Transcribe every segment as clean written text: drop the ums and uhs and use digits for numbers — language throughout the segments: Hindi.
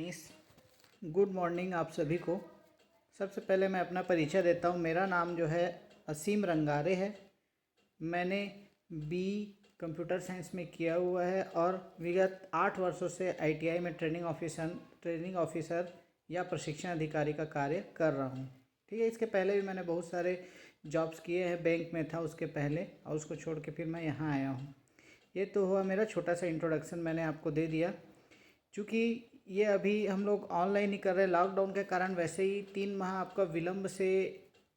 मिस गुड मॉर्निंग आप सभी को। सबसे पहले मैं अपना परिचय देता हूँ। मेरा नाम जो है असीम रंगारे है। मैंने बी कंप्यूटर साइंस में किया हुआ है और विगत 8 वर्षों से आईटीआई में ट्रेनिंग ऑफिसर या प्रशिक्षण अधिकारी का कार्य कर रहा हूँ। ठीक है, इसके पहले भी मैंने बहुत सारे जॉब्स किए हैं। बैंक में था उसके पहले और उसको छोड़ के फिर मैं यहाँ आया हूँ। ये तो हुआ मेरा छोटा सा इंट्रोडक्शन, मैंने आपको दे दिया। चूँकि ये अभी हम लोग ऑनलाइन ही कर रहे हैं, लॉकडाउन के कारण वैसे ही 3 माह आपका विलम्ब से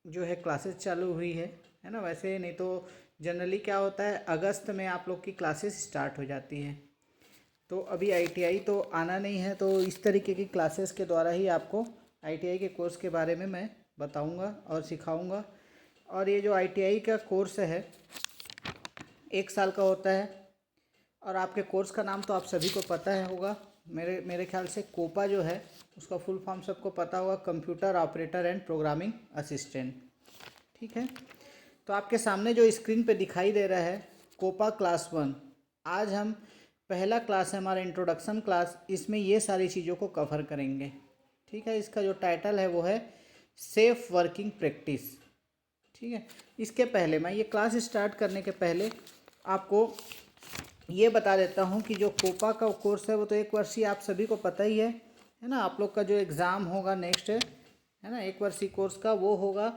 जो है क्लासेस चालू हुई है ना। वैसे नहीं तो जनरली क्या होता है, अगस्त में आप लोग की क्लासेस स्टार्ट हो जाती है। तो अभी आईटीआई तो आना नहीं है, तो इस तरीके की क्लासेस के द्वारा ही आपको आईटीआई के कोर्स के बारे में मैं बताऊंगा और सिखाऊंगा। और ये जो आईटीआई का कोर्स है 1 साल का होता है और आपके कोर्स का नाम तो आप सभी को पता है होगा। मेरे ख्याल से कोपा जो है उसका फुल फॉर्म सबको पता होगा, computer operator and programming assistant. ठीक है, तो आपके सामने जो स्क्रीन पे दिखाई दे रहा है कोपा क्लास 1। आज हम पहला क्लास है हमारा इंट्रोडक्शन क्लास, इसमें ये सारी चीज़ों को कवर करेंगे। ठीक है, इसका जो टाइटल है वो है सेफ वर्किंग प्रैक्टिस। ठीक है, इसके पहले मैं ये क्लास स्टार्ट करने के पहले आपको ये बता देता हूँ कि जो कोपा का कोर्स है वो तो 1 वर्षीय आप सभी को पता ही है ना। आप लोग का जो एग्ज़ाम होगा नेक्स्ट है ना 1 वर्षीय कोर्स का, वो होगा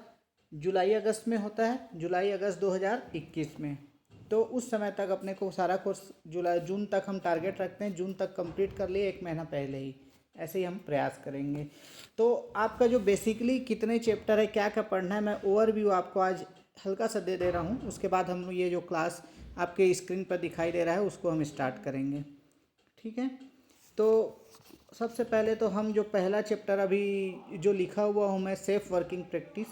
जुलाई अगस्त में होता है, जुलाई अगस्त 2021 में। तो उस समय तक अपने को सारा कोर्स जून तक हम टारगेट रखते हैं, जून तक कंप्लीट कर लिए, 1 महीना पहले ही ऐसे ही हम प्रयास करेंगे। तो आपका जो बेसिकली कितने चैप्टर है, क्या क्या पढ़ना है, मैं ओवरव्यू आपको आज हल्का सा दे रहा हूँ। उसके बाद हम ये जो क्लास आपके स्क्रीन पर दिखाई दे रहा है उसको हम स्टार्ट करेंगे। ठीक है, तो सबसे पहले तो हम जो पहला चैप्टर अभी जो लिखा हुआ हूँ मैं, सेफ वर्किंग प्रैक्टिस,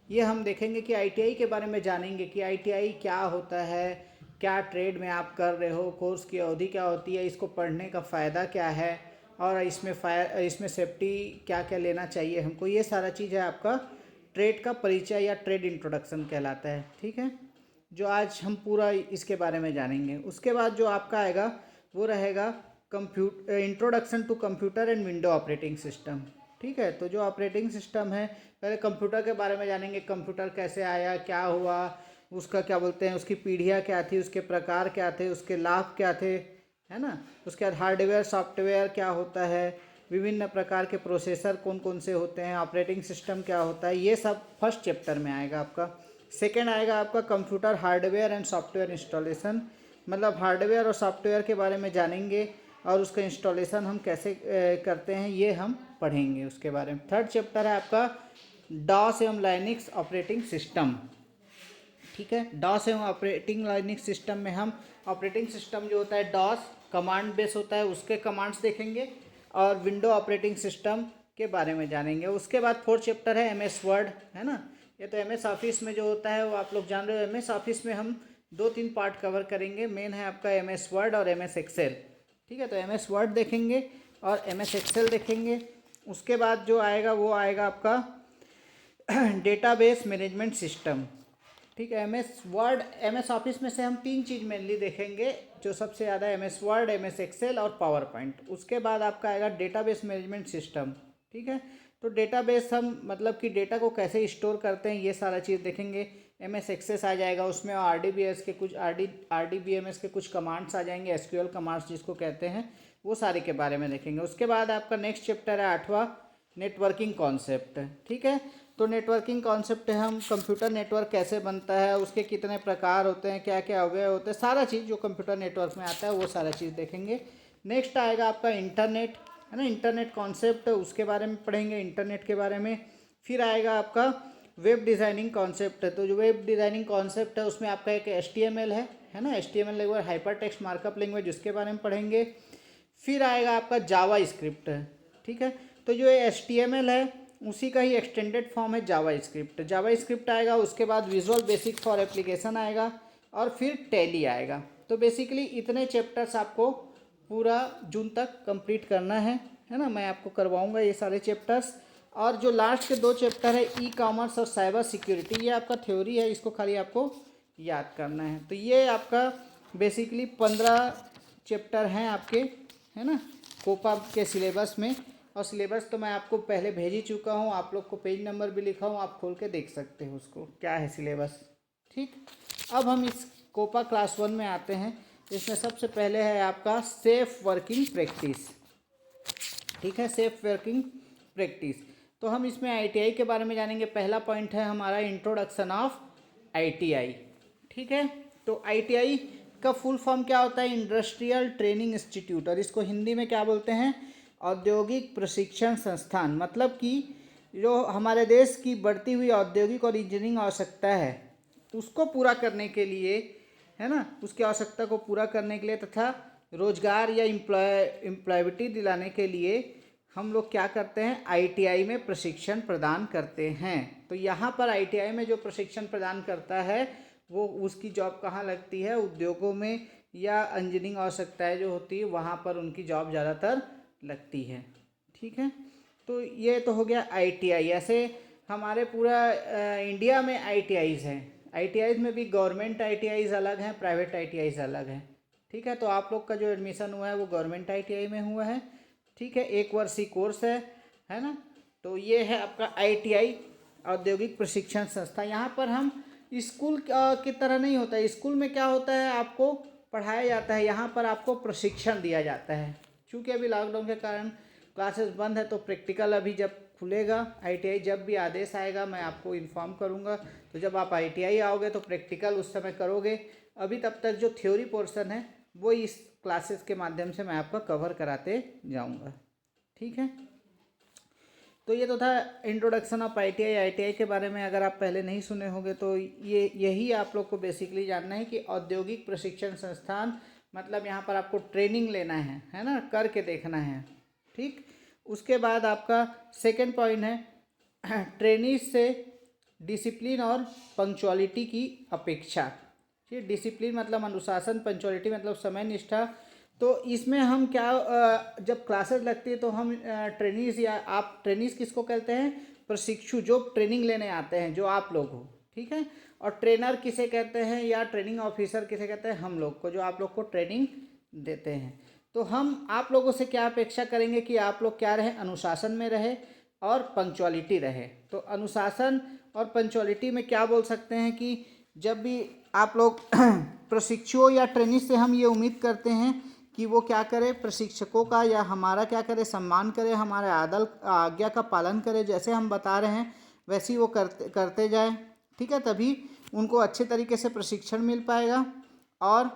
ये हम देखेंगे कि आईटीआई के बारे में जानेंगे कि आईटीआई क्या होता है, क्या ट्रेड में आप कर रहे हो, कोर्स की अवधि क्या होती है, इसको पढ़ने का फ़ायदा क्या है और इसमें सेफ्टी क्या क्या लेना चाहिए हमको। ये सारा चीज़ है आपका ट्रेड का परिचय या ट्रेड इंट्रोडक्शन कहलाता है। ठीक है, जो आज हम पूरा इसके बारे में जानेंगे। उसके बाद जो आपका आएगा वो रहेगा introduction to computer and window operating system. ठीक है, तो जो ऑपरेटिंग सिस्टम है, पहले कंप्यूटर के बारे में जानेंगे, कंप्यूटर कैसे आया, क्या हुआ, उसका क्या बोलते हैं, उसकी पीढ़ियाँ क्या थी, उसके प्रकार क्या थे, उसके लाभ क्या थे, है ना। उसके बाद हार्डवेयर सॉफ्टवेयर क्या होता है, विभिन्न प्रकार के प्रोसेसर कौन कौन से होते हैं, ऑपरेटिंग सिस्टम क्या होता है, ये सब फर्स्ट चैप्टर में आएगा आपका। सेकेंड आएगा आपका computer hardware and software installation, मतलब हार्डवेयर और सॉफ्टवेयर के बारे में जानेंगे और उसका इंस्टॉलेशन हम कैसे करते हैं ये हम पढ़ेंगे उसके बारे में। थर्ड चैप्टर है आपका डॉस एवं लाइनक्स ऑपरेटिंग सिस्टम। ठीक है, डॉस एवं ऑपरेटिंग लाइनक्स सिस्टम में हम ऑपरेटिंग सिस्टम जो होता है डॉस कमांड बेस होता है, उसके कमांड्स देखेंगे और विंडो ऑपरेटिंग सिस्टम के बारे में जानेंगे। उसके बाद फोर्थ चैप्टर है एमएस वर्ड, है ना। ये तो एमएस ऑफिस में जो होता है वो आप लोग जान रहे हो। एमएस ऑफिस में हम 2-3 पार्ट कवर करेंगे। मेन है आपका एमएस वर्ड और एमएस एक्सेल। ठीक है, तो एमएस वर्ड देखेंगे और एमएस एक्सेल देखेंगे। उसके बाद जो आएगा वो आएगा आपका डेटाबेस मैनेजमेंट सिस्टम। ठीक है, एमएस वर्ड एमएस ऑफिस में से हम 3 चीज़ मेनली देखेंगे जो सबसे ज़्यादा, एमएस वर्ड, एमएस एक्सेल और पावर पॉइंट। उसके बाद आपका आएगा डेटाबेस मैनेजमेंट सिस्टम। ठीक है, तो डेटाबेस हम मतलब कि डेटा को कैसे स्टोर करते हैं ये सारा चीज़ देखेंगे। एमएस एक्सेस आ जाएगा, उसमें आरडीबीएस के कुछ आरडीबीएमएस के कुछ कमांड्स आ जाएंगे, एसक्यूएल कमांड्स जिसको कहते हैं, वो सारे के बारे में देखेंगे। उसके बाद आपका नेक्स्ट चैप्टर है 8वां नेटवर्किंग कॉन्सेप्ट। ठीक है, तो नेटवर्किंग कॉन्सेप्ट है हम कंप्यूटर नेटवर्क कैसे बनता है, उसके कितने प्रकार होते हैं, क्या क्या अवयव होते हैं, सारा चीज़ जो कंप्यूटर नेटवर्क में आता है वो सारा चीज़ देखेंगे। नेक्स्ट आएगा आपका इंटरनेट, है ना, इंटरनेट कॉन्सेप्ट, उसके बारे में पढ़ेंगे, इंटरनेट के बारे में। फिर आएगा आपका वेब डिज़ाइनिंग कॉन्सेप्ट। तो जो वेब डिज़ाइनिंग कॉन्सेप्ट है उसमें आपका एक HTML है ना, HTML language, hyper text markup language, उसके बारे में पढ़ेंगे। फिर आएगा आपका जावा स्क्रिप्ट। ठीक है, तो जो ये HTML है उसी का ही एक्सटेंडेड फॉर्म है जावा स्क्रिप्ट। जावा स्क्रिप्ट आएगा, उसके बाद विजुअल बेसिक फॉर एप्लीकेशन आएगा और फिर टैली आएगा। तो बेसिकली इतने चैप्टर्स आपको पूरा जून तक कंप्लीट करना है ना। मैं आपको करवाऊंगा ये सारे चैप्टर्स। और जो लास्ट के 2 चैप्टर है ई कॉमर्स और साइबर सिक्योरिटी, ये आपका थ्योरी है, इसको खाली आपको याद करना है। तो ये आपका बेसिकली 15 चैप्टर हैं आपके, है ना, कोपा के सिलेबस में। और सिलेबस तो मैं आपको पहले भेज ही चुका हूँ, आप लोग को पेज नंबर भी लिखा हूँ, आप खोल के देख सकते हो उसको क्या है सिलेबस। ठीक, अब हम इस कोपा क्लास 1 में आते हैं। इसमें सबसे पहले है आपका सेफ वर्किंग प्रैक्टिस। ठीक है, सेफ वर्किंग प्रैक्टिस। तो हम इसमें आईटीआई के बारे में जानेंगे। पहला पॉइंट है हमारा इंट्रोडक्शन ऑफ आईटीआई। ठीक है, तो आईटीआई का फुल फॉर्म क्या होता है? इंडस्ट्रियल ट्रेनिंग इंस्टीट्यूट, और इसको हिंदी में क्या बोलते हैं? औद्योगिक प्रशिक्षण संस्थान। मतलब कि जो हमारे देश की बढ़ती हुई औद्योगिक और इंजीनियरिंग आवश्यकता है उसको पूरा करने के लिए, है ना, उसकी आवश्यकता को पूरा करने के लिए तथा रोजगार या एम्प्लॉयबिलिटी दिलाने के लिए हम लोग क्या करते हैं? आईटीआई में प्रशिक्षण प्रदान करते हैं। तो यहाँ पर आईटीआई में जो प्रशिक्षण प्रदान करता है वो उसकी जॉब कहाँ लगती है? उद्योगों में या इंजीनियरिंग आवश्यकताएं जो होती है वहाँ पर उनकी जॉब ज़्यादातर लगती है। ठीक है, तो ये तो हो गया आईटीआई। ऐसे हमारे पूरा इंडिया में आईटीआईज हैं। आईटीआईज में भी गवर्नमेंट आईटीआईज अलग हैं, प्राइवेट आईटीआईज अलग हैं। ठीक है, तो आप लोग का जो एडमिशन हुआ है वो गवर्नमेंट आईटीआई में हुआ है। ठीक है, 1 वर्षीय कोर्स है ना। तो ये है आपका आईटीआई, औद्योगिक प्रशिक्षण संस्था। यहाँ पर हम स्कूल की तरह नहीं होता है। स्कूल में क्या होता है? आपको पढ़ाया जाता है, यहाँ पर आपको प्रशिक्षण दिया जाता है। क्योंकि अभी लॉकडाउन के कारण क्लासेस बंद है, तो प्रैक्टिकल अभी जब खुलेगा आईटीआई, जब भी आदेश आएगा मैं आपको इन्फॉर्म करूँगा। तो जब आप आईटीआई आओगे तो प्रैक्टिकल उस समय करोगे। अभी तब तक जो थ्योरी पोर्शन है वो इस क्लासेस के माध्यम से मैं आपका कवर कराते जाऊँगा। ठीक है, तो ये तो था इंट्रोडक्शन ऑफ आईटीआई। आईटीआई के बारे में अगर आप पहले नहीं सुने होंगे तो यही आप लोग को बेसिकली जानना है कि औद्योगिक प्रशिक्षण संस्थान मतलब यहाँ पर आपको ट्रेनिंग लेना है ना, करके देखना है। ठीक, उसके बाद आपका सेकंड पॉइंट है ट्रेनिंग से डिसिप्लिन और पंक्चुअलिटी की अपेक्षा। ठीक, डिसिप्लिन मतलब अनुशासन, पंक्चुअलिटी मतलब समय निष्ठा। तो इसमें हम क्या जब क्लासेस लगती है तो हम ट्रेनिंग्स, या आप ट्रेनिंग्स किसको कहते हैं? प्रशिक्षु, जो ट्रेनिंग लेने आते हैं, जो आप लोग हो। ठीक है, और ट्रेनर किसे कहते हैं या ट्रेनिंग ऑफिसर किसे कहते हैं? हम लोग को, जो आप लोग को ट्रेनिंग देते हैं। तो हम आप लोगों से क्या अपेक्षा करेंगे कि आप लोग क्या रहे? अनुशासन में रहे और पंक्चुअलिटी रहे। तो अनुशासन और पंक्चुअलिटी में क्या बोल सकते हैं कि जब भी आप लोग प्रशिक्षुओं या ट्रेनिंग से हम ये उम्मीद करते हैं कि वो क्या करे? प्रशिक्षकों का या हमारा क्या करे? सम्मान करे, हमारे आज्ञा का पालन करे, जैसे हम बता रहे हैं वैसे ही वो करते जाए। ठीक है, तभी उनको अच्छे तरीके से प्रशिक्षण मिल पाएगा। और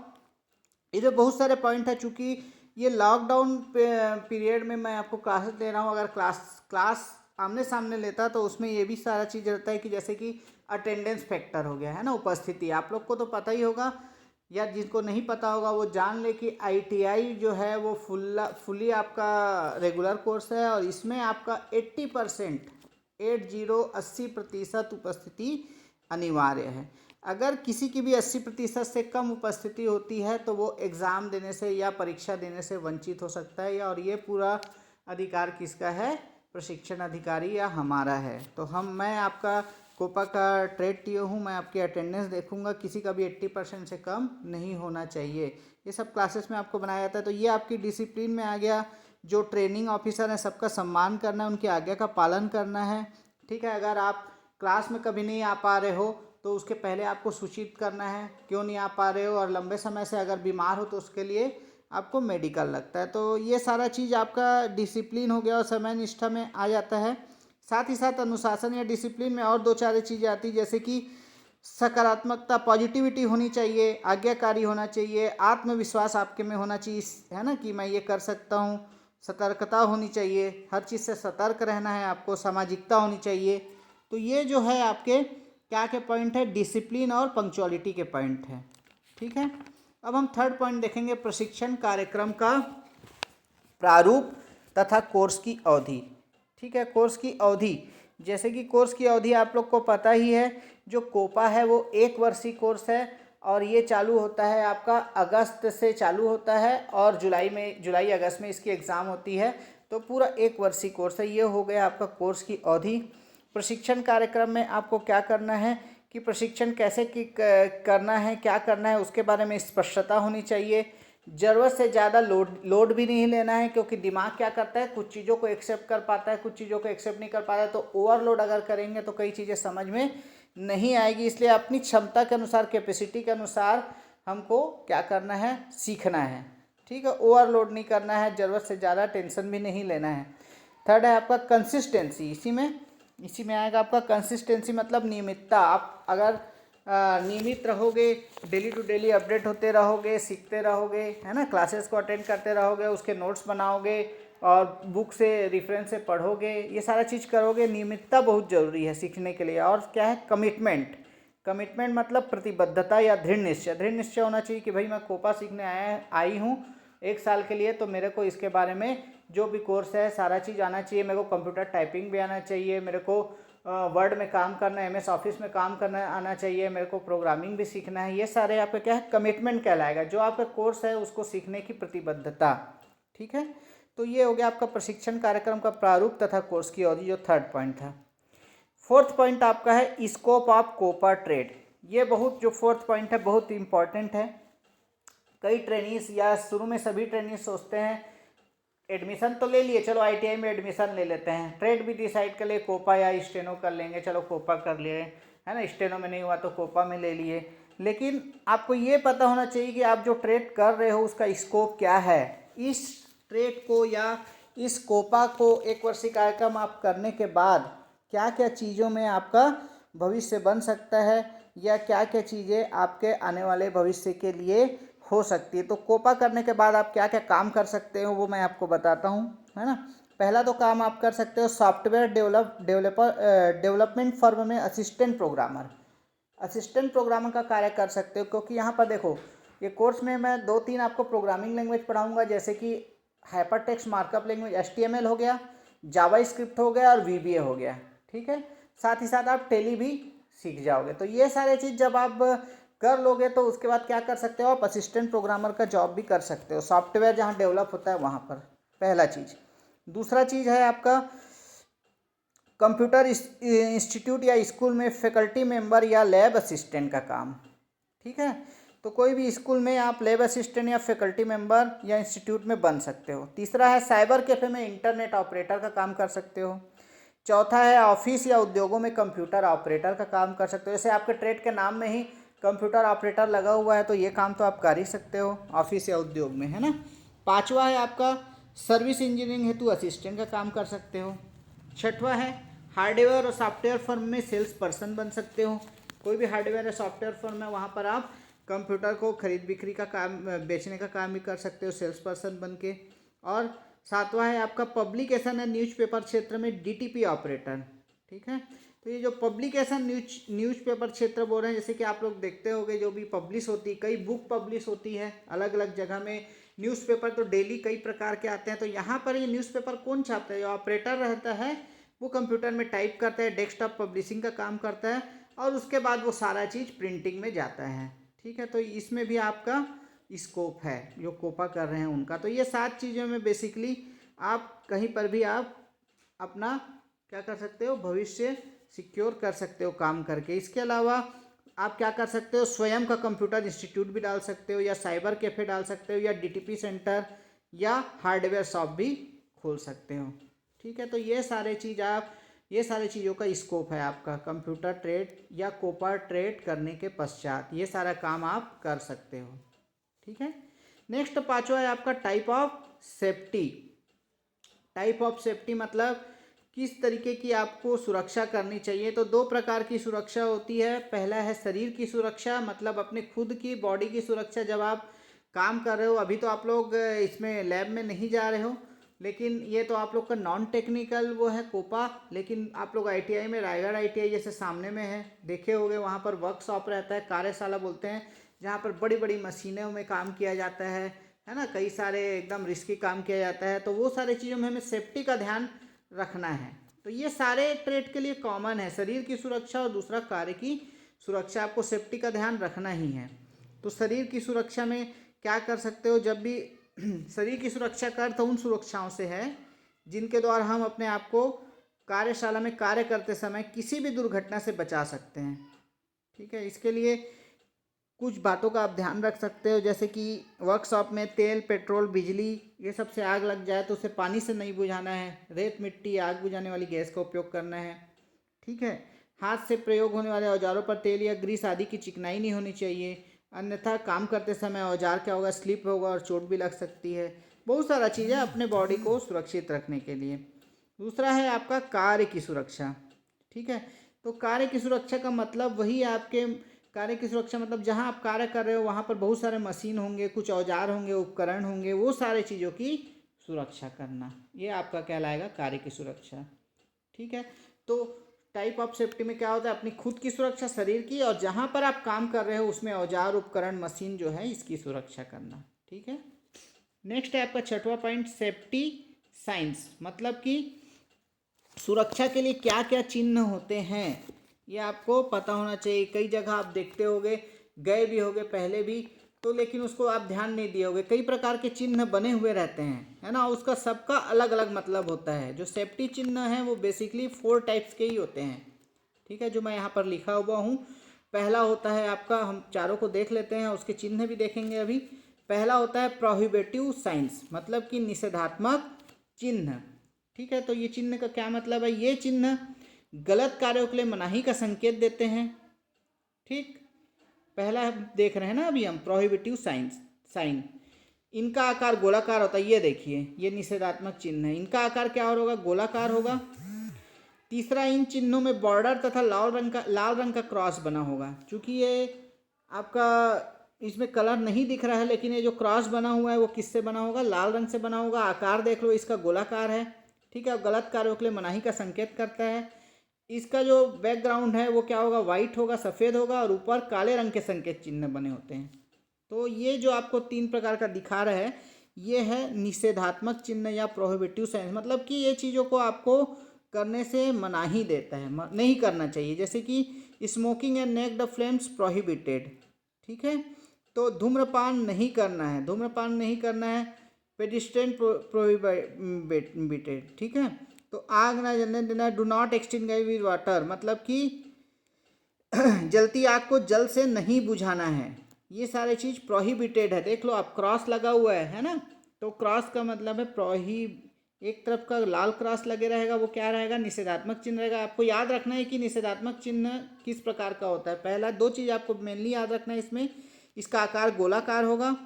इधर बहुत सारे पॉइंट है, चूँकि ये लॉकडाउन पीरियड में मैं आपको क्लासेस दे रहा हूँ। अगर क्लास आमने सामने लेता तो उसमें ये भी सारा चीज़ रहता है कि जैसे कि अटेंडेंस फैक्टर हो गया है ना, उपस्थिति। आप लोग को तो पता ही होगा, या जिनको नहीं पता होगा वो जान ले कि आईटीआई जो है वो फुली आपका रेगुलर कोर्स है, और इसमें आपका 80% 80% उपस्थिति अनिवार्य है। अगर किसी की भी 80% से कम उपस्थिति होती है तो वो एग्ज़ाम देने से या परीक्षा देने से वंचित हो सकता है। और ये पूरा अधिकार किसका है? प्रशिक्षण अधिकारी या हमारा है। तो मैं आपका कोपा का ट्रेड टीओ हूँ, मैं आपकी अटेंडेंस देखूंगा, किसी का भी 80% से कम नहीं होना चाहिए। ये सब क्लासेस में आपको बनाया जाता है। तो ये आपकी डिसिप्लिन में आ गया। जो ट्रेनिंग ऑफिसर हैं सबका सम्मान करना है, उनकी आज्ञा का पालन करना है। ठीक है, अगर आप क्लास में कभी नहीं आ पा रहे हो तो उसके पहले आपको सूचित करना है क्यों नहीं आ पा रहे हो, और लंबे समय से अगर बीमार हो तो उसके लिए आपको मेडिकल लगता है। तो ये सारा चीज़ आपका डिसिप्लिन हो गया और समय निष्ठा में आ जाता है। साथ ही साथ अनुशासन या डिसिप्लिन में और 2-4 चीज़ें आती, जैसे कि सकारात्मकता, पॉजिटिविटी होनी चाहिए, आज्ञाकारी होना चाहिए, आत्मविश्वास आपके में होना चाहिए, है ना, कि मैं ये कर सकता हूँ। सतर्कता होनी चाहिए, हर चीज़ से सतर्क रहना है आपको, सामाजिकता होनी चाहिए। तो ये जो है आपके क्या के पॉइंट है? डिसिप्लिन और पंक्चुअलिटी के पॉइंट हैं। ठीक है, अब हम थर्ड पॉइंट देखेंगे, प्रशिक्षण कार्यक्रम का प्रारूप तथा कोर्स की अवधि। ठीक है, कोर्स की अवधि, जैसे कि कोर्स की अवधि आप लोग को पता ही है, जो कोपा है वो 1 वर्षीय कोर्स है, और ये चालू होता है आपका अगस्त से चालू होता है, और जुलाई अगस्त में इसकी एग्ज़ाम होती है। तो पूरा 1 वर्षीय कोर्स है। ये हो गया आपका कोर्स की अवधि। प्रशिक्षण कार्यक्रम में आपको क्या करना है कि प्रशिक्षण कैसे करना है, क्या करना है, उसके बारे में स्पष्टता होनी चाहिए। ज़रूरत से ज़्यादा लोड भी नहीं लेना है, क्योंकि दिमाग क्या करता है, कुछ चीज़ों को एक्सेप्ट कर पाता है, कुछ चीज़ों को एक्सेप्ट नहीं कर पाता है। तो ओवरलोड अगर करेंगे तो कई चीज़ें समझ में नहीं आएगी। इसलिए अपनी क्षमता के अनुसार, कैपेसिटी के अनुसार हमको क्या करना है, सीखना है। ठीक है, ओवरलोड नहीं करना है, ज़रूरत से ज़्यादा टेंशन भी नहीं लेना है। थर्ड है आपका कंसिस्टेंसी। इसी में आएगा आपका कंसिस्टेंसी, मतलब नियमितता। आप अगर नियमित रहोगे, डेली टू डेली अपडेट होते रहोगे, सीखते रहोगे, है ना, क्लासेस को अटेंड करते रहोगे, उसके नोट्स बनाओगे और बुक से रेफरेंस से पढ़ोगे, ये सारा चीज़ करोगे। नियमितता बहुत ज़रूरी है सीखने के लिए। और क्या है, कमिटमेंट मतलब प्रतिबद्धता या दृढ़ निश्चय होना चाहिए कि भाई मैं कोपा सीखने आई हूँ 1 साल के लिए, तो मेरे को इसके बारे में जो भी कोर्स है सारा चीज़ आना चाहिए। मेरे को कंप्यूटर टाइपिंग भी आना चाहिए, मेरे को वर्ड में काम करना, MS ऑफिस में काम करना आना चाहिए, मेरे को प्रोग्रामिंग भी सीखना है। ये सारे आपका क्या है, कमिटमेंट कहलाएगा, जो आपका कोर्स है उसको सीखने की प्रतिबद्धता। ठीक है, तो ये हो गया आपका प्रशिक्षण कार्यक्रम का प्रारूप तथा कोर्स की अवधि, जो थर्ड पॉइंट था। फोर्थ पॉइंट आपका है स्कोप ऑफ कोपा ट्रेड। ये बहुत, जो फोर्थ पॉइंट है बहुत इंपॉर्टेंट है। कई ट्रेनिंग्स या शुरू में सभी ट्रेनिंग्स सोचते हैं एडमिशन तो ले लिए, चलो ITI में एडमिशन ले लेते हैं, ट्रेड भी डिसाइड कर लिए, कोपा या स्टेनो कर लेंगे, चलो कोपा कर लिए, है ना, स्टेनो में नहीं हुआ तो कोपा में ले लिए। लेकिन आपको ये पता होना चाहिए कि आप जो ट्रेड कर रहे हो उसका स्कोप क्या है। इस ट्रेड को या इस कोपा को 1 वर्षीय कार्यक्रम आप करने के बाद क्या क्या चीज़ों में आपका भविष्य बन सकता है, या क्या क्या चीज़ें आपके आने वाले भविष्य के लिए हो सकती है। तो कोपा करने के बाद आप क्या क्या काम कर सकते हो वो मैं आपको बताता हूँ, है ना। पहला तो काम आप कर सकते हो सॉफ्टवेयर डेवलपमेंट फर्म में असिस्टेंट प्रोग्रामर का कार्य कर सकते हो। क्योंकि यहाँ पर देखो, ये कोर्स में मैं 2-3 आपको प्रोग्रामिंग लैंग्वेज पढ़ाऊँगा, जैसे कि hyper text markup language HTML हो गया, जावा स्क्रिप्ट हो गया और VBA हो गया। ठीक है, साथ ही साथ आप टेली भी सीख जाओगे। तो ये सारे चीज़ जब आप कर लोगे तो उसके बाद क्या कर सकते हो, आप असिस्टेंट प्रोग्रामर का जॉब भी कर सकते हो, सॉफ्टवेयर जहाँ डेवलप होता है वहाँ पर। पहला चीज़। दूसरा चीज़ है आपका कंप्यूटर इंस्टीट्यूट या स्कूल में फैकल्टी मेंबर या लैब असिस्टेंट का काम। ठीक है, तो कोई भी स्कूल में आप लैब असिस्टेंट या फैकल्टी मेंबर या इंस्टीट्यूट में बन सकते हो। तीसरा है साइबर कैफ़े में इंटरनेट ऑपरेटर का काम कर सकते हो। चौथा है ऑफिस या उद्योगों में कंप्यूटर ऑपरेटर का काम कर सकते हो। जैसे आपके ट्रेड के नाम में ही कंप्यूटर ऑपरेटर लगा हुआ है, तो ये काम तो आप कर ही सकते हो ऑफिस या उद्योग में, है ना। पांचवा है आपका सर्विस इंजीनियरिंग हेतु असिस्टेंट का काम कर सकते हो। छठवा है हार्डवेयर और सॉफ्टवेयर फर्म में सेल्स पर्सन बन सकते हो। कोई भी हार्डवेयर या सॉफ्टवेयर फर्म है वहाँ पर आप कंप्यूटर को खरीद बिक्री का काम, बेचने का काम भी कर सकते हो सेल्स पर्सन बन के। और सातवां है आपका पब्लिकेशन एंड न्यूज़पेपर क्षेत्र में DTP ऑपरेटर। ठीक है, तो ये जो पब्लिकेशन न्यूज़पेपर क्षेत्र बोल रहे हैं, जैसे कि आप लोग देखते होंगे जो भी पब्लिश होती है, कई बुक पब्लिश होती है अलग अलग जगह में, न्यूज़पेपर तो डेली कई प्रकार के आते हैं। तो यहाँ पर ये न्यूज़पेपर कौन छापता है, जो ऑपरेटर रहता है वो कंप्यूटर में टाइप करता है, डेस्कटॉप पब्लिशिंग का काम करता है, और उसके बाद वो सारा चीज़ प्रिंटिंग में जाता है। ठीक है, तो इसमें भी आपका स्कोप है जो कोपा कर रहे हैं उनका। तो ये 7 चीज़ों में बेसिकली आप कहीं पर भी आप अपना क्या कर सकते हो, भविष्य सिक्योर कर सकते हो काम करके। इसके अलावा आप क्या कर सकते हो, स्वयं का कंप्यूटर इंस्टीट्यूट भी डाल सकते हो, या साइबर कैफ़े डाल सकते हो, या DTP सेंटर या हार्डवेयर शॉप भी खोल सकते हो। ठीक है, तो ये सारे चीज़ों का स्कोप है आपका कंप्यूटर ट्रेड या कोपा ट्रेड करने के पश्चात, ये सारा काम आप कर सकते हो। ठीक है, नेक्स्ट पांचवा है आपका टाइप ऑफ सेफ्टी मतलब किस तरीके की आपको सुरक्षा करनी चाहिए। तो 2 प्रकार की सुरक्षा होती है। पहला है शरीर की सुरक्षा, मतलब अपने खुद की बॉडी की सुरक्षा। जब आप काम कर रहे हो, अभी तो आप लोग इसमें लैब में नहीं जा रहे हो, लेकिन ये तो आप लोग का नॉन टेक्निकल वो है कोपा, लेकिन आप लोग ITI में, रायगढ़ ITI जैसे सामने में है, देखे होंगे, वहाँ पर वर्कशॉप रहता है, कार्यशाला बोलते हैं, जहाँ पर बड़ी बड़ी मशीनों में काम किया जाता है ना, कई सारे एकदम रिस्की काम किया जाता है। तो वो सारी चीज़ों में हमें सेफ्टी का ध्यान रखना है। तो ये सारे ट्रेड के लिए कॉमन है, शरीर की सुरक्षा और दूसरा कार्य की सुरक्षा, आपको सेफ्टी का ध्यान रखना ही है। तो शरीर की सुरक्षा में क्या कर सकते हो, जब भी शरीर की सुरक्षा का अर्थ उन सुरक्षाओं से है जिनके द्वारा हम अपने आप को कार्यशाला में कार्य करते समय किसी भी दुर्घटना से बचा सकते हैं। ठीक है, इसके लिए कुछ बातों का आप ध्यान रख सकते हो, जैसे कि वर्कशॉप में तेल, पेट्रोल, बिजली ये सब से आग लग जाए तो उसे पानी से नहीं बुझाना है, रेत, मिट्टी, आग बुझाने वाली गैस का उपयोग करना है। ठीक है। हाथ से प्रयोग होने वाले औजारों पर तेल या ग्रीस आदि की चिकनाई नहीं होनी चाहिए, अन्यथा काम करते समय औजार क्या होगा, स्लिप होगा और चोट भी लग सकती है। बहुत सारा चीज़ें अपने बॉडी को सुरक्षित रखने के लिए। दूसरा है आपका कार्य की सुरक्षा। ठीक है। तो कार्य की सुरक्षा का मतलब वही आपके कार्य की सुरक्षा मतलब जहाँ आप कार्य कर रहे हो वहाँ पर बहुत सारे मशीन होंगे, कुछ औजार होंगे, उपकरण होंगे, वो सारे चीज़ों की सुरक्षा करना, ये आपका कहलाएगा कार्य की सुरक्षा। ठीक है। तो टाइप ऑफ सेफ्टी में क्या होता है, अपनी खुद की सुरक्षा शरीर की, और जहाँ पर आप काम कर रहे हो उसमें औजार, उपकरण, मशीन जो है इसकी सुरक्षा करना। ठीक है। नेक्स्ट है आपका छठवां पॉइंट, सेफ्टी साइंस, मतलब कि सुरक्षा के लिए क्या क्या चिन्ह होते हैं ये आपको पता होना चाहिए। कई जगह आप देखते होगे, गए भी होगे पहले भी तो, लेकिन उसको आप ध्यान नहीं दिए होगे। कई प्रकार के चिन्ह बने हुए रहते हैं, है ना, उसका सबका अलग अलग मतलब होता है। जो सेफ्टी चिन्ह है वो बेसिकली 4 टाइप्स के ही होते हैं। ठीक है, जो मैं यहाँ पर लिखा हुआ हूँ। पहला होता है आपका, हम चारों को देख लेते हैं, उसके चिन्ह भी देखेंगे अभी। पहला होता है प्रोहिबिटिव साइंस, मतलब कि निषेधात्मक चिन्ह। ठीक है। तो ये चिन्ह का क्या मतलब है, ये चिन्ह गलत कार्यों के लिए मनाही का संकेत देते हैं। ठीक, पहला हम देख रहे हैं ना अभी हम, प्रोहिबिटिव साइन। इनका आकार गोलाकार होता है, ये देखिए, ये निषेधात्मक चिन्ह है। इनका आकार क्या होगा, गोलाकार होगा। तीसरा, इन चिन्हों में बॉर्डर तथा लाल रंग का क्रॉस बना होगा। चूंकि ये आपका इसमें कलर नहीं दिख रहा है, लेकिन ये जो क्रॉस बना हुआ है वो किससे बना होगा, लाल रंग से बना होगा। आकार देख लो, इसका गोलाकार है। ठीक है, गलत कार्यों के लिए मनाही का संकेत करता है। इसका जो बैकग्राउंड है वो क्या होगा, वाइट होगा, सफ़ेद होगा, और ऊपर काले रंग के संकेत चिन्ह बने होते हैं। तो ये जो आपको 3 प्रकार का दिखा रहा है, ये है निषेधात्मक चिन्ह या प्रोहिबिटिव साइंस, मतलब कि ये चीज़ों को आपको करने से मनाही देता है, नहीं करना चाहिए। जैसे कि smoking and naked flames prohibited. ठीक है। तो धूम्रपान नहीं करना है, धूम्रपान नहीं करना है, पेडिस्ट्रियन प्रोहिबिटेड। ठीक है। तो आग ना जलने देना, do not extinguish with water, मतलब कि जलती आग को जल से नहीं बुझाना है। ये सारे चीज़ प्रोहिबिटेड है। देख लो आप, क्रॉस लगा हुआ है ना, तो क्रॉस का मतलब है एक तरफ का लाल क्रॉस लगे रहेगा, वो क्या रहेगा, निषेधात्मक चिन्ह रहेगा। आपको याद रखना है कि निषेधात्मक चिन्ह किस प्रकार का होता है। पहला 2 चीज़ आपको मेनली याद रखना है इसमें, इसका आकार गोलाकार होगा,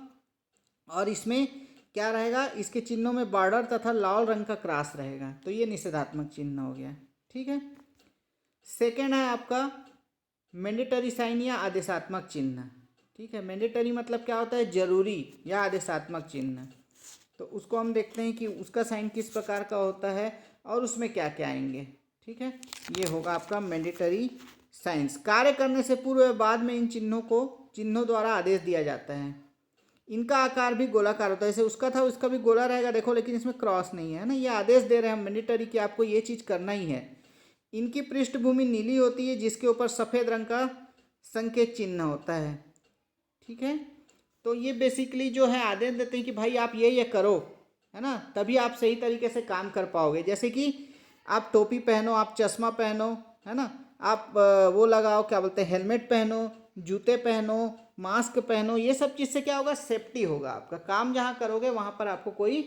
और इसमें क्या रहेगा, इसके चिन्हों में बॉर्डर तथा लाल रंग का क्रॉस रहेगा। तो ये निषेधात्मक चिन्ह हो गया। ठीक है। सेकेंड है आपका मैंडेटरी साइन या आदेशात्मक चिन्ह। ठीक है, मैंडेटरी मतलब क्या होता है, जरूरी, या आदेशात्मक चिन्ह। तो उसको हम देखते हैं कि उसका साइन किस प्रकार का होता है और उसमें क्या क्या आएंगे। ठीक है, ये होगा आपका मैंडेटरी साइंस। कार्य करने से पूर्व या बाद में इन चिन्हों द्वारा आदेश दिया जाता है। इनका आकार भी गोलाकार होता है, जैसे उसका था उसका भी गोला रहेगा, देखो, लेकिन इसमें क्रॉस नहीं है ना। ये आदेश दे रहे हैं मैंडेटरी कि आपको ये चीज़ करना ही है। इनकी पृष्ठभूमि नीली होती है, जिसके ऊपर सफ़ेद रंग का संकेत चिन्ह होता है। ठीक है। तो ये बेसिकली जो है आदेश देते हैं कि भाई आप ये करो, है ना, तभी आप सही तरीके से काम कर पाओगे। जैसे कि आप टोपी पहनो, आप चश्मा पहनो, है ना, आप वो लगाओ, क्या बोलते हैं, हेलमेट पहनो, जूते पहनो, मास्क पहनो। ये सब चीज़ से क्या होगा, सेफ्टी होगा। आपका काम जहाँ करोगे वहाँ पर आपको कोई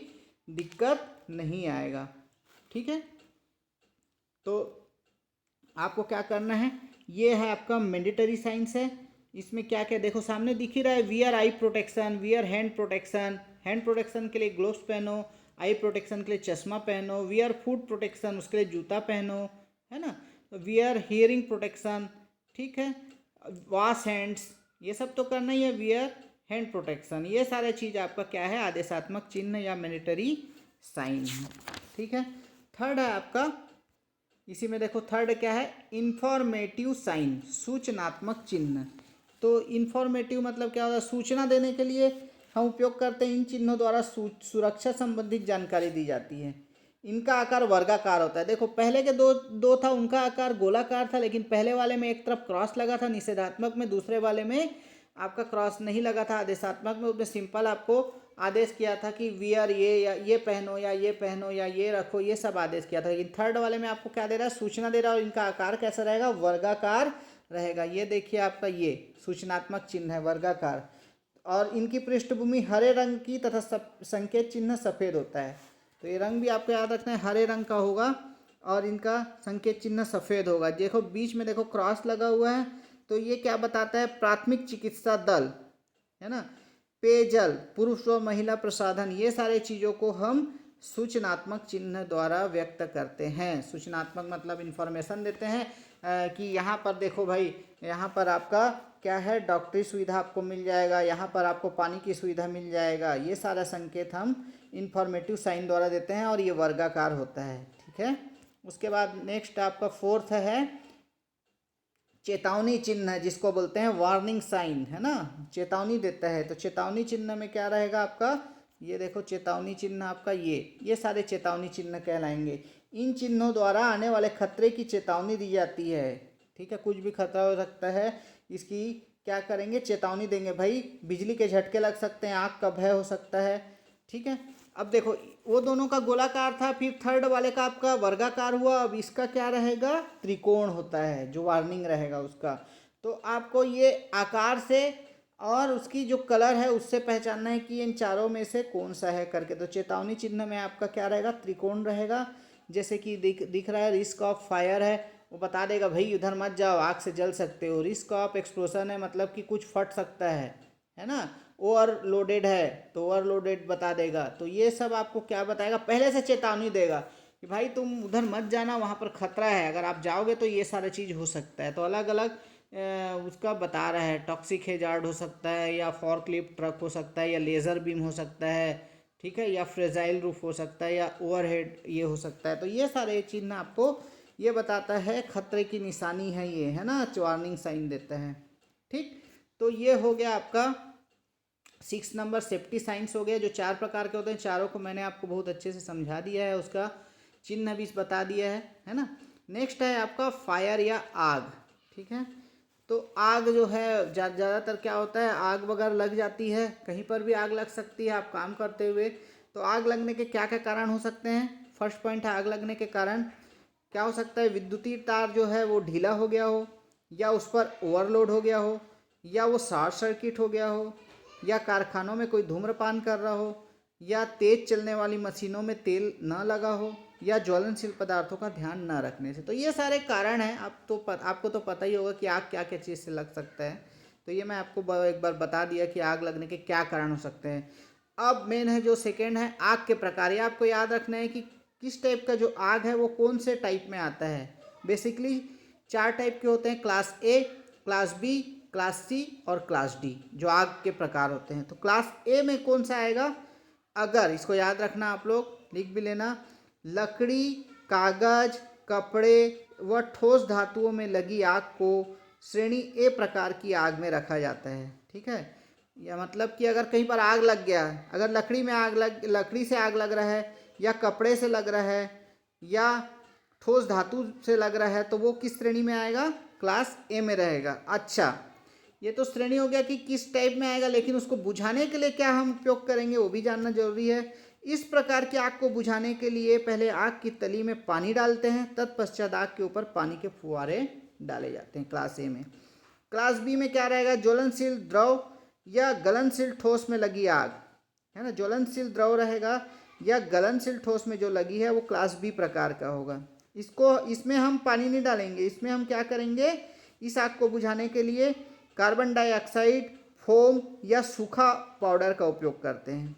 दिक्कत नहीं आएगा। ठीक है। तो आपको क्या करना है, ये है आपका मैंडेटरी साइंस है। इसमें क्या क्या देखो, सामने दिख ही रहा है, वियर आई protection, wear hand protection, hand protection के लिए ग्लोव्स पहनो, आई प्रोटेक्शन के लिए चश्मा पहनो, वियर फुट प्रोटेक्शन उसके लिए जूता पहनो, है ना, वियर हियरिंग प्रोटेक्शन। ठीक है, वॉश हैंड्स, ये सब तो करना ही है, वियर हैंड प्रोटेक्शन। ये सारे चीज़ आपका क्या है, आदेशात्मक चिन्ह या मैंडेटरी साइन है। ठीक है। थर्ड है आपका, इसी में देखो थर्ड क्या है, इंफॉर्मेटिव साइन, सूचनात्मक चिन्ह। तो इंफॉर्मेटिव मतलब क्या होता है, सूचना देने के लिए हम उपयोग करते हैं। इन चिन्हों द्वारा सुरक्षा संबंधित जानकारी दी जाती है। इनका आकार वर्गाकार होता है। देखो पहले के दो था, उनका आकार गोलाकार था, लेकिन पहले वाले में एक तरफ क्रॉस लगा था निषेधात्मक में, दूसरे वाले में आपका क्रॉस नहीं लगा था आदेशात्मक में। उसमें सिंपल आपको आदेश किया था कि वियर ये, या ये पहनो, या ये पहनो, या ये रखो, ये सब आदेश किया था। लेकिन थर्ड वाले में आपको क्या दे रहा है, सूचना दे रहा है। और इनका आकार कैसा रहेगा, वर्गाकार रहेगा। ये देखिए आपका ये सूचनात्मक चिन्ह है वर्गाकार, और इनकी पृष्ठभूमि हरे रंग की तथा संकेत चिन्ह सफ़ेद होता है। तो ये रंग भी आपको याद रखना है, हरे रंग का होगा और इनका संकेत चिन्ह सफ़ेद होगा। देखो बीच में देखो क्रॉस लगा हुआ है, तो ये क्या बताता है, प्राथमिक चिकित्सा दल है ना, पेयजल, पुरुष और महिला प्रसाधन, ये सारे चीज़ों को हम सूचनात्मक चिन्ह द्वारा व्यक्त करते हैं। सूचनात्मक मतलब इंफॉर्मेशन देते हैं कि यहाँ पर देखो भाई, यहाँ पर आपका क्या है, डॉक्टरी सुविधा आपको मिल जाएगा, यहाँ पर आपको पानी की सुविधा मिल जाएगा। ये सारा संकेत हम इंफॉर्मेटिव साइन द्वारा देते हैं और ये वर्गाकार होता है। ठीक है, उसके बाद नेक्स्ट आपका फोर्थ है चेतावनी चिन्ह, जिसको बोलते हैं वार्निंग साइन, है ना, चेतावनी देता है। तो चेतावनी चिन्ह में क्या रहेगा आपका, ये देखो चेतावनी चिन्ह आपका ये सारे चेतावनी चिन्ह कहलाएंगे। इन चिन्हों द्वारा आने वाले खतरे की चेतावनी दी जाती है। ठीक है, कुछ भी खतरा हो सकता है, इसकी क्या करेंगे, चेतावनी देंगे। भाई बिजली के झटके लग सकते हैं, आग का भय हो सकता है। ठीक है, अब देखो वो दोनों का गोलाकार था, फिर थर्ड वाले का आपका वर्गाकार हुआ। अब इसका क्या रहेगा, त्रिकोण होता है जो वार्निंग रहेगा उसका। तो आपको ये आकार से और उसकी जो कलर है उससे पहचानना है कि इन चारों में से कौन सा है करके। तो चेतावनी चिन्ह में आपका क्या रहेगा, त्रिकोण रहेगा। जैसे कि दिख रहा है रिस्क ऑफ फायर है, वो बता देगा भाई उधर मत जाओ, आग से जल सकते हो। रिस्क ऑफ एक्सप्लोजन है, मतलब कि कुछ फट सकता है ना। ओवरलोडेड है तो ओवरलोडेड बता देगा। तो ये सब आपको क्या बताएगा, पहले से चेतावनी देगा कि भाई तुम उधर मत जाना, वहाँ पर खतरा है, अगर आप जाओगे तो ये सारा चीज़ हो सकता है। तो अलग अलग उसका बता रहा है, टॉक्सिक हेजार्ड हो सकता है, या फॉर्कलिफ्ट ट्रक हो सकता है, या लेज़र बीम हो सकता है, ठीक है, या फ्रेजाइल रूफ हो सकता है, या ओवरहेड ये हो सकता है। तो ये सारे चिन्ह आपको ये बताता है खतरे की निशानी है ये, है ना, वार्निंग साइन देता है। ठीक, तो ये हो गया आपका 6 नंबर सेफ्टी साइंस हो गया, जो 4 प्रकार के होते हैं। चारों को मैंने आपको बहुत अच्छे से समझा दिया है, उसका चिन्ह भी बता दिया है ना। नेक्स्ट है आपका फायर या आग। ठीक है, तो आग जो है ज़्यादातर क्या होता है, आग वगैरह लग जाती है, कहीं पर भी आग लग सकती है आप काम करते हुए। तो आग लगने के क्या क्या कारण हो सकते हैं। फर्स्ट पॉइंट है, आग लगने के कारण क्या हो सकता है, विद्युतीय तार जो है वो ढीला हो गया हो, या उस पर ओवरलोड हो गया हो, या वो शॉर्ट सर्किट हो गया हो, या कारखानों में कोई धूम्रपान कर रहा हो, या तेज चलने वाली मशीनों में तेल न लगा हो, या ज्वलनशील पदार्थों का ध्यान न रखने से। तो ये सारे कारण हैं। आपको तो पता ही होगा कि आग क्या क्या चीज़ से लग सकता है। तो ये मैं आपको एक बार बता दिया कि आग लगने के क्या कारण हो सकते हैं। अब मेन है जो सेकेंड है आग के प्रकार। ये आपको याद रखना है कि किस टाइप का जो आग है वो कौन से टाइप में आता है। बेसिकली 4 टाइप के होते हैं, class A, class B, class C और क्लास डी, जो आग के प्रकार होते हैं। तो क्लास ए में कौन सा आएगा, अगर इसको याद रखना, आप लोग लिख भी लेना, लकड़ी, कागज, कपड़े व ठोस धातुओं में लगी आग को श्रेणी ए प्रकार की आग में रखा जाता है। ठीक है, या मतलब कि अगर कहीं पर आग लग गया, अगर लकड़ी से आग लग रहा है, या कपड़े से लग रहा है, या ठोस धातु से लग रहा है, तो वो किस श्रेणी में आएगा, क्लास ए में रहेगा। अच्छा, ये तो श्रेणी हो गया कि किस टाइप में आएगा, लेकिन उसको बुझाने के लिए क्या हम उपयोग करेंगे वो भी जानना जरूरी है। इस प्रकार की आग को बुझाने के लिए पहले आग की तली में पानी डालते हैं, तत्पश्चात आग के ऊपर पानी के फुहारे डाले जाते हैं, क्लास ए में। क्लास बी में क्या रहेगा, ज्वलनशील द्रव या गलनशील ठोस में लगी आग, है ना, ज्वलनशील द्रव रहेगा या गलनशील ठोस में जो लगी है वो क्लास बी प्रकार का होगा। इसमें हम पानी नहीं डालेंगे, इसमें हम क्या करेंगे, इस आग को बुझाने के लिए कार्बन डाइऑक्साइड, फोम या सूखा पाउडर का उपयोग करते हैं।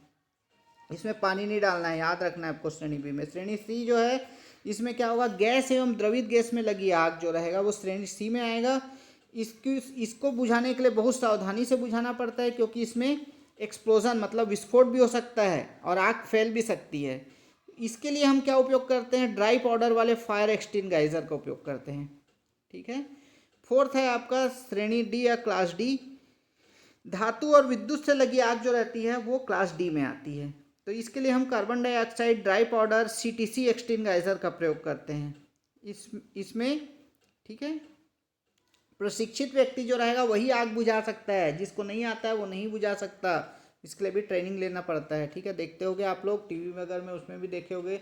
इसमें पानी नहीं डालना है, याद रखना है आपको श्रेणी बी में। श्रेणी सी जो है, इसमें क्या होगा, गैस एवं द्रवित गैस में लगी आग जो रहेगा वो श्रेणी सी में आएगा। इसको बुझाने के लिए बहुत सावधानी से बुझाना पड़ता है, क्योंकि इसमें एक्सप्लोजन मतलब विस्फोट भी हो सकता है और आग फैल भी सकती है। इसके लिए हम क्या उपयोग करते हैं, ड्राई पाउडर वाले फायर एक्सटिंगाइजर का उपयोग करते हैं। ठीक है, फोर्थ है आपका श्रेणी डी या क्लास डी। धातु और विद्युत से लगी आग जो रहती है वो क्लास डी में आती है। तो इसके लिए हम carbon dioxide, dry powder, CTC extinguisher का प्रयोग करते हैं इसमें। ठीक है, प्रशिक्षित व्यक्ति जो रहेगा वही आग बुझा सकता है, जिसको नहीं आता है वो नहीं बुझा सकता। इसके लिए भी ट्रेनिंग लेना पड़ता है। ठीक है, देखते होगे आप लोग टीवी वगैरह में, उसमें भी देखे होगे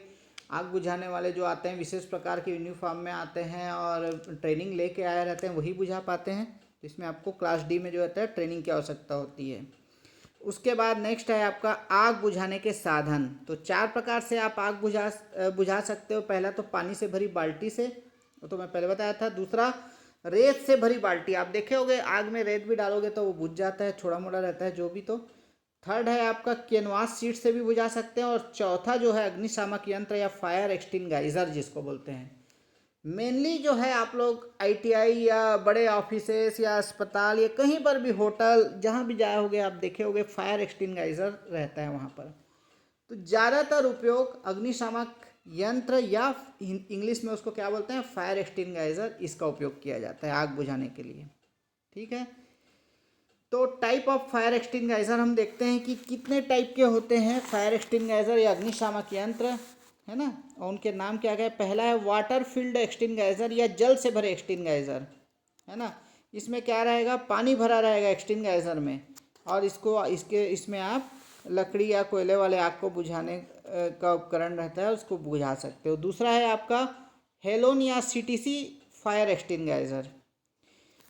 आग बुझाने वाले जो आते हैं विशेष प्रकार के यूनिफॉर्म में आते हैं और ट्रेनिंग लेके आए रहते हैं, वही बुझा पाते हैं। तो इसमें आपको क्लास डी में जो होता है ट्रेनिंग की आवश्यकता होती है। उसके बाद नेक्स्ट है आपका आग बुझाने के साधन। तो 4 प्रकार से आप आग बुझा सकते हो। पहला तो पानी से भरी बाल्टी से, वो तो मैं पहले बताया था। दूसरा रेत से भरी बाल्टी, आप देखे होगे आग में रेत भी डालोगे तो वो बुझ जाता है, छोटा मोटा रहता है जो भी। तो थर्ड है आपका कैनवास शीट से भी बुझा सकते हैं। और चौथा जो है अग्निशामक यंत्र या फायर एक्सटिंगाइजर जिसको बोलते हैं। मेनली जो है आप लोग आईटीआई या बड़े ऑफिसेस या अस्पताल या कहीं पर भी होटल जहाँ भी जाए होगे आप देखे होगे फायर एक्सटिंगाइजर रहता है वहाँ पर। तो ज़्यादातर उपयोग अग्निशामक यंत्र या इंग्लिश में उसको क्या बोलते हैं, फायर एक्सटिंगाइजर, इसका उपयोग किया जाता है आग बुझाने के लिए। ठीक है, तो टाइप ऑफ फायर एक्सटिंगाइजर हम देखते हैं कि कितने टाइप के होते हैं फायर एक्सटिंगाइजर या अग्निशामक यंत्र, है ना। और उनके नाम क्या क्या है। पहला है वाटर फील्ड एक्सटिंगाइजर या जल से भरे एक्सटिंगाइजर, है ना। इसमें क्या रहेगा, पानी भरा रहेगा एक्सटिंगाइजर में, और इसमें आप लकड़ी या कोयले वाले आग को बुझाने का उपकरण रहता है, उसको बुझा सकते हो। दूसरा है आपका हेलोन या सीटीसी फायर एक्सटिंगाइजर।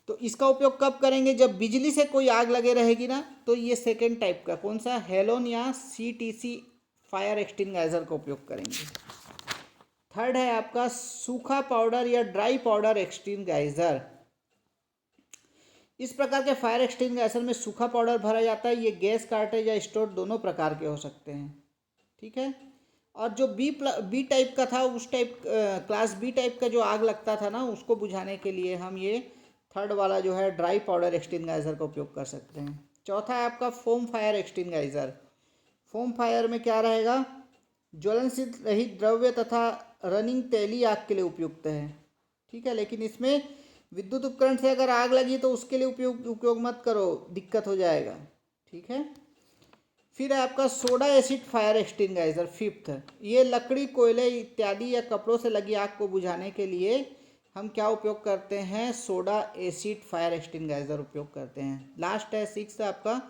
तो इसका उपयोग कब करेंगे, जब बिजली से कोई आग लगे रहेगी ना, तो ये सेकेंड टाइप का कौन सा, हेलोन या सीटीसी फायर एक्सटिंगाइजर का उपयोग करेंगे। थर्ड है आपका सूखा पाउडर या ड्राई पाउडर एक्सटिंगाइजर। इस प्रकार के फायर एक्सटिंगाइजर में सूखा पाउडर भरा जाता है। ये गैस कार्टेज या स्टोव दोनों प्रकार के हो सकते हैं। ठीक है, और जो बी टाइप का था, उस टाइप क्लास बी टाइप का जो आग लगता था ना, उसको बुझाने के लिए हम ये थर्ड वाला जो है ड्राई पाउडर एक्सटिंगाइजर का उपयोग कर सकते हैं। चौथा है आपका फोम फायर एक्सटिंगाइजर। फोम फायर में क्या रहेगा, ज्वलनशील रहित द्रव्य तथा रनिंग तेली आग के लिए उपयुक्त है। ठीक है, लेकिन इसमें विद्युत उपकरण से अगर आग लगी तो उसके लिए उपयोग मत करो, दिक्कत हो जाएगा। ठीक है, फिर है आपका सोडा एसिड फायर एक्सटिंगाइजर फिफ्थ। ये लकड़ी, कोयले इत्यादि या कपड़ों से लगी आग को बुझाने के लिए हम क्या उपयोग करते हैं, सोडा एसिड फायर एक्सटिंगाइजर उपयोग करते हैं। लास्ट है सिक्स आपका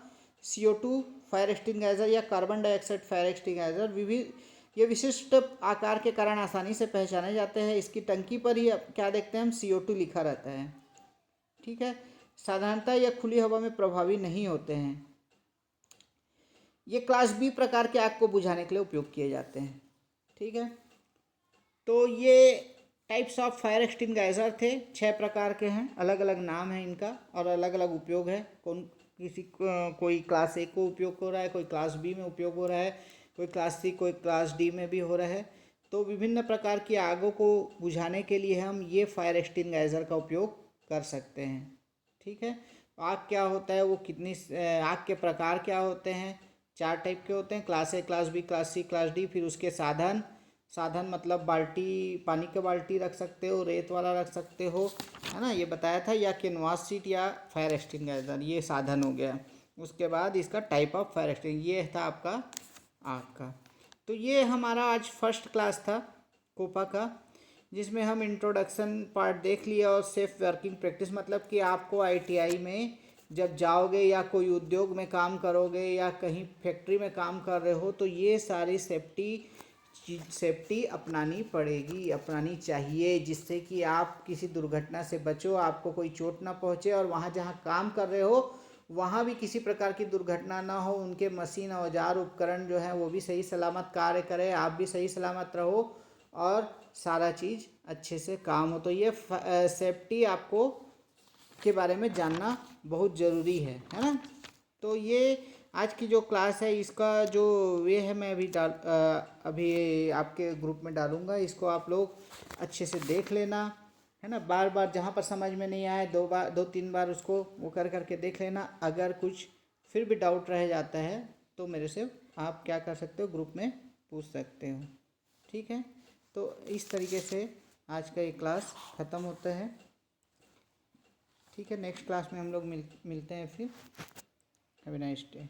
CO2 फायर एक्सटिंगाइजर या कार्बन डाइऑक्साइड फायर एक्सटिंगाइजर। ये विशिष्ट आकार के कारण आसानी से पहचाने जाते हैं। इसकी टंकी पर ही क्या देखते हैं हम, CO2 लिखा रहता है। ठीक है, साधारणतः यह खुली हवा में प्रभावी नहीं होते हैं। ये क्लास बी प्रकार के आग को बुझाने के लिए उपयोग किए जाते हैं। ठीक है, तो ये टाइप्स ऑफ फायर एक्सटिंगाइजर थे, 6 प्रकार के हैं, अलग अलग नाम है इनका और अलग अलग उपयोग है। कोई क्लास ए को उपयोग हो रहा है, कोई क्लास बी में उपयोग हो रहा है, कोई क्लास सी, कोई क्लास डी में भी हो रहा है। तो विभिन्न प्रकार की आगों को बुझाने के लिए हम ये फायर एक्सटिंगाइजर का उपयोग कर सकते हैं। ठीक है, आग क्या होता है, वो कितनी आग के प्रकार क्या होते हैं, 4 टाइप के होते हैं, class A, class B, class C, class D. फिर उसके साधन मतलब बाल्टी, पानी का बाल्टी रख सकते हो, रेत वाला रख सकते हो, है ना, ये बताया था, या कैनवास शीट या फायर एक्सटिंगाइजर, ये साधन हो गया। उसके बाद इसका टाइप ऑफ फायर एक्सटिंग, ये था आपका आग का। तो ये हमारा आज फर्स्ट क्लास था कोपा का, जिसमें हम इंट्रोडक्शन पार्ट देख लिया और सेफ वर्किंग प्रैक्टिस, मतलब कि आपको ITI में जब जाओगे या कोई उद्योग में काम करोगे या कहीं फैक्ट्री में काम कर रहे हो, तो ये सारी सेफ्टी अपनानी पड़ेगी, अपनानी चाहिए, जिससे कि आप किसी दुर्घटना से बचो, आपको कोई चोट ना पहुँचे, और वहाँ जहाँ काम कर रहे हो वहाँ भी किसी प्रकार की दुर्घटना ना हो, उनके मशीन, औजार, उपकरण जो हैं वो भी सही सलामत कार्य करें, आप भी सही सलामत रहो और सारा चीज़ अच्छे से काम हो। तो ये सेफ्टी आपको के बारे में जानना बहुत ज़रूरी है ना। तो ये आज की जो क्लास है, इसका जो वे है मैं अभी आपके ग्रुप में डालूँगा, इसको आप लोग अच्छे से देख लेना, है ना। बार बार जहाँ पर समझ में नहीं आए 2-3 बार उसको वो करके देख लेना। अगर कुछ फिर भी डाउट रह जाता है तो मेरे से आप क्या कर सकते हो, ग्रुप में पूछ सकते हो। ठीक है, तो इस तरीके से आज का ये क्लास ख़त्म होता है। ठीक है, नेक्स्ट क्लास में हम लोग मिलते हैं फिर। Have a nice day.